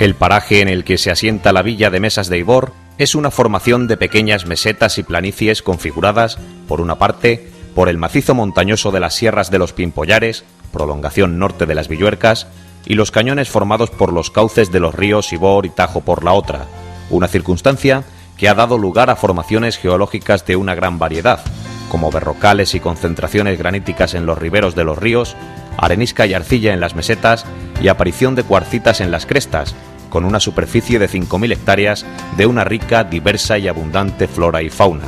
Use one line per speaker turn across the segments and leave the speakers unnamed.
El paraje en el que se asienta la villa de Mesas de Eibor es una formación de pequeñas mesetas y planicies configuradas, por una parte, por el macizo montañoso de las sierras de los Pimpollares, prolongación norte de las Villuercas, y los cañones formados por los cauces de los ríos Ibor y Tajo por la otra, una circunstancia que ha dado lugar a formaciones geológicas de una gran variedad, como berrocales y concentraciones graníticas en los riberos de los ríos, arenisca y arcilla en las mesetas y aparición de cuarcitas en las crestas, con una superficie de 5.000 hectáreas de una rica, diversa y abundante flora y fauna.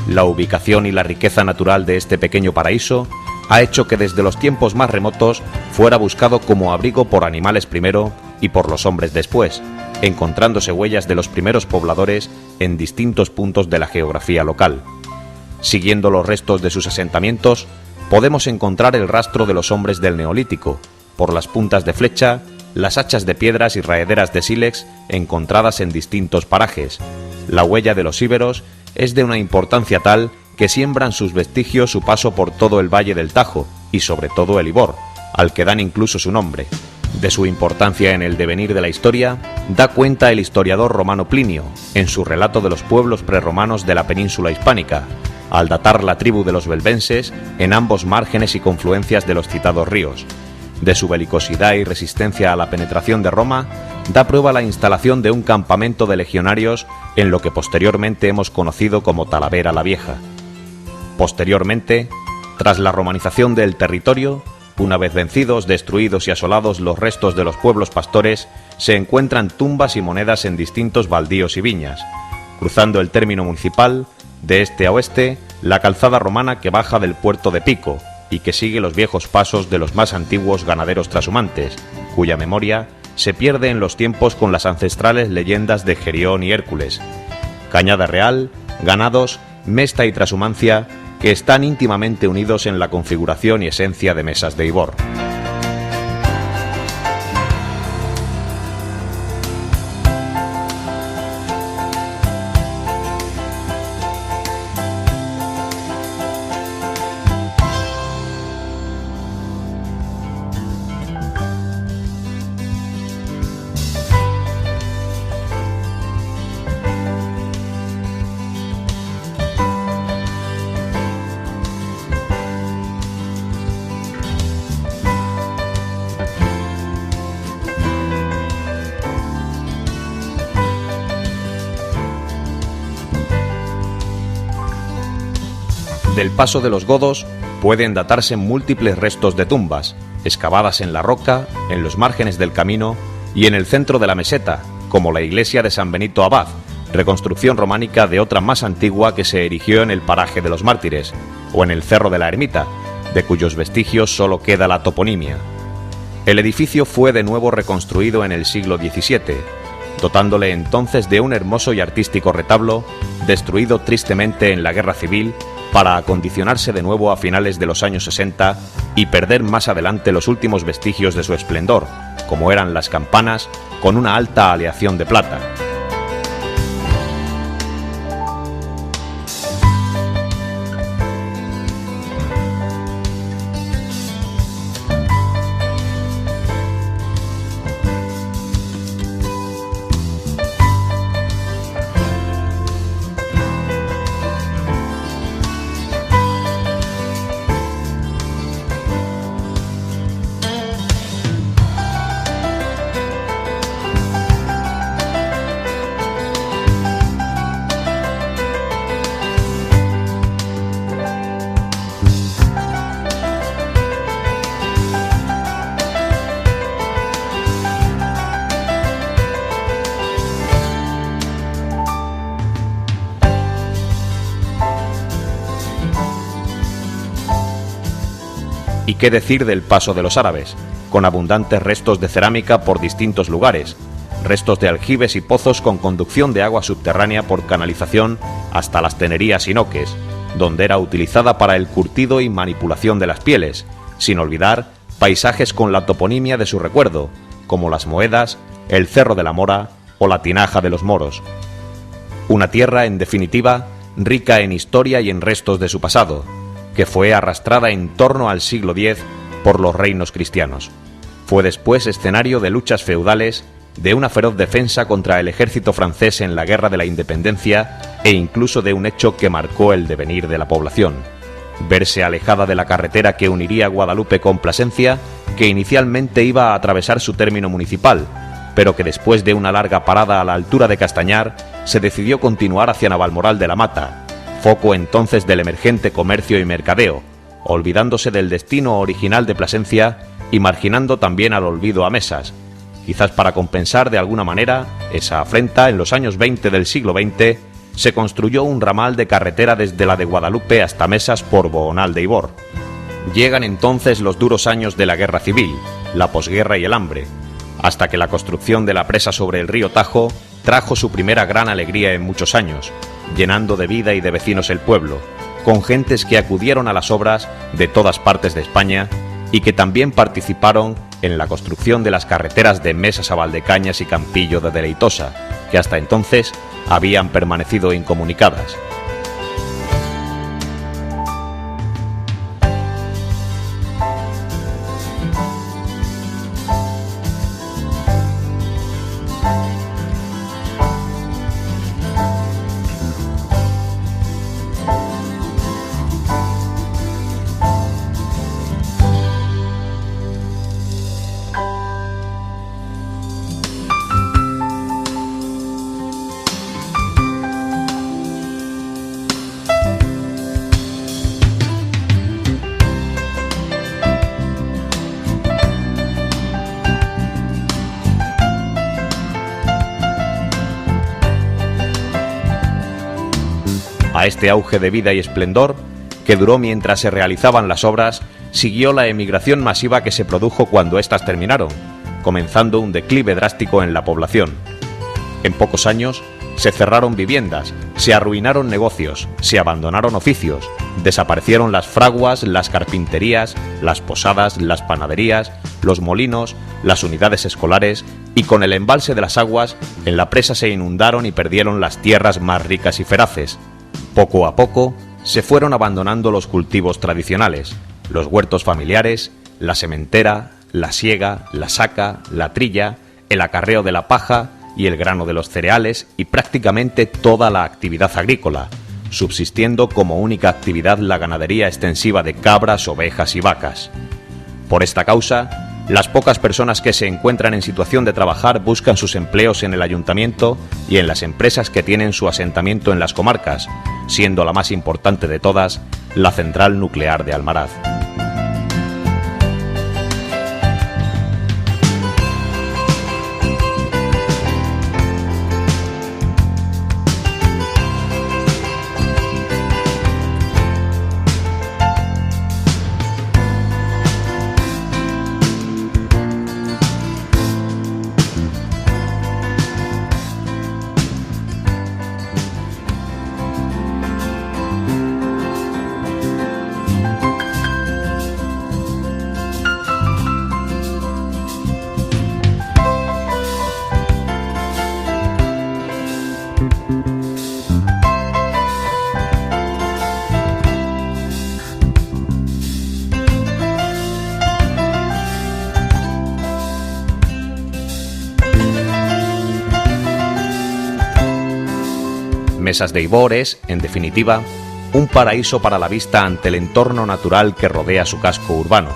La ubicación y la riqueza natural de este pequeño paraíso ha hecho que desde los tiempos más remotos fuera buscado como abrigo por animales primero y por los hombres después, encontrándose huellas de los primeros pobladores en distintos puntos de la geografía local. Siguiendo los restos de sus asentamientos, podemos encontrar el rastro de los hombres del Neolítico, por las puntas de flecha, las hachas de piedras y raederas de sílex encontradas en distintos parajes. La huella de los íberos es de una importancia tal que siembran sus vestigios su paso por todo el valle del Tajo y sobre todo el Ibor, al que dan incluso su nombre. De su importancia en el devenir de la historia da cuenta el historiador romano Plinio en su relato de los pueblos prerromanos de la península hispánica, al datar la tribu de los belvenses en ambos márgenes y confluencias de los citados ríos. De su belicosidad y resistencia a la penetración de Roma da prueba la instalación de un campamento de legionarios en lo que posteriormente hemos conocido como Talavera la Vieja. Posteriormente, tras la romanización del territorio, una vez vencidos, destruidos y asolados los restos de los pueblos pastores, se encuentran tumbas y monedas en distintos baldíos y viñas. Cruzando el término municipal, de este a oeste, la calzada romana que baja del puerto de Pico y que sigue los viejos pasos de los más antiguos ganaderos trashumantes, cuya memoria se pierde en los tiempos con las ancestrales leyendas de Gerión y Hércules. Cañada Real, ganados, mesta y trashumancia que están íntimamente unidos en la configuración y esencia de Mesas de Eibor. Del paso de los godos pueden datarse múltiples restos de tumbas, excavadas en la roca, en los márgenes del camino y en el centro de la meseta, como la iglesia de San Benito Abad, reconstrucción románica de otra más antigua que se erigió en el paraje de los Mártires, o en el Cerro de la Ermita, de cuyos vestigios solo queda la toponimia. El edificio fue de nuevo reconstruido en el siglo XVII, dotándole entonces de un hermoso y artístico retablo, destruido tristemente en la Guerra Civil, para acondicionarse de nuevo a finales de los años 60 y perder más adelante los últimos vestigios de su esplendor, como eran las campanas, con una alta aleación de plata. ¿Y qué decir del paso de los árabes, con abundantes restos de cerámica por distintos lugares, restos de aljibes y pozos con conducción de agua subterránea por canalización hasta las tenerías inoques, donde era utilizada para el curtido y manipulación de las pieles, sin olvidar paisajes con la toponimia de su recuerdo, como las Moedas, el Cerro de la Mora o la Tinaja de los Moros? Una tierra, en definitiva, rica en historia y en restos de su pasado, que fue arrastrada en torno al siglo X por los reinos cristianos. Fue después escenario de luchas feudales, de una feroz defensa contra el ejército francés en la Guerra de la Independencia e incluso de un hecho que marcó el devenir de la población: verse alejada de la carretera que uniría Guadalupe con Plasencia, que inicialmente iba a atravesar su término municipal, pero que después de una larga parada a la altura de Castañar se decidió continuar hacia Navalmoral de la Mata, foco entonces del emergente comercio y mercadeo, olvidándose del destino original de Plasencia y marginando también al olvido a Mesas, quizás para compensar de alguna manera esa afrenta. En los años 20 del siglo XX se construyó un ramal de carretera desde la de Guadalupe hasta Mesas por Bohonal de Ibor. Llegan entonces los duros años de la Guerra Civil, la posguerra y el hambre, hasta que la construcción de la presa sobre el río Tajo trajo su primera gran alegría en muchos años, llenando de vida y de vecinos el pueblo, con gentes que acudieron a las obras de todas partes de España y que también participaron en la construcción de las carreteras de Mesas a Valdecañas y Campillo de Deleitosa, que hasta entonces habían permanecido incomunicadas. A este auge de vida y esplendor, que duró mientras se realizaban las obras, siguió la emigración masiva que se produjo cuando éstas terminaron, comenzando un declive drástico en la población. En pocos años se cerraron viviendas, se arruinaron negocios, se abandonaron oficios, desaparecieron las fraguas, las carpinterías, las posadas, las panaderías, los molinos, las unidades escolares, y con el embalse de las aguas, en la presa se inundaron y perdieron las tierras más ricas y feraces. Poco a poco se fueron abandonando los cultivos tradicionales, los huertos familiares, la sementera, la siega, la saca, la trilla, el acarreo de la paja y el grano de los cereales y prácticamente toda la actividad agrícola, subsistiendo como única actividad la ganadería extensiva de cabras, ovejas y vacas. Por esta causa, las pocas personas que se encuentran en situación de trabajar buscan sus empleos en el ayuntamiento y en las empresas que tienen su asentamiento en las comarcas, siendo la más importante de todas la central nuclear de Almaraz. Mesas de Ibor es, en definitiva, un paraíso para la vista ante el entorno natural que rodea su casco urbano,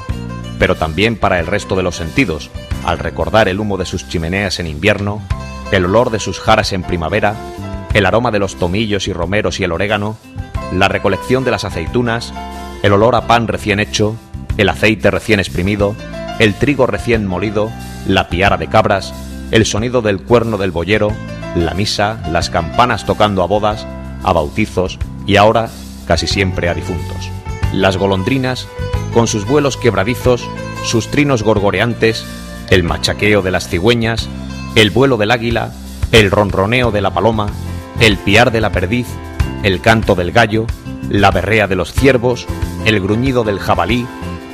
pero también para el resto de los sentidos, al recordar el humo de sus chimeneas en invierno, el olor de sus jaras en primavera, el aroma de los tomillos y romeros y el orégano, la recolección de las aceitunas, el olor a pan recién hecho, el aceite recién exprimido, el trigo recién molido, la piara de cabras, el sonido del cuerno del boyero, la misa, las campanas tocando a bodas, a bautizos y ahora casi siempre a difuntos. Las golondrinas, con sus vuelos quebradizos, sus trinos gorgoreantes, el machaqueo de las cigüeñas, el vuelo del águila, el ronroneo de la paloma, el piar de la perdiz, el canto del gallo, la berrea de los ciervos, el gruñido del jabalí,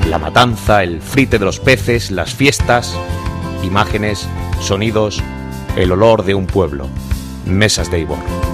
la matanza, el frite de los peces, las fiestas, imágenes, sonidos, el olor de un pueblo. Mesas de Ibor.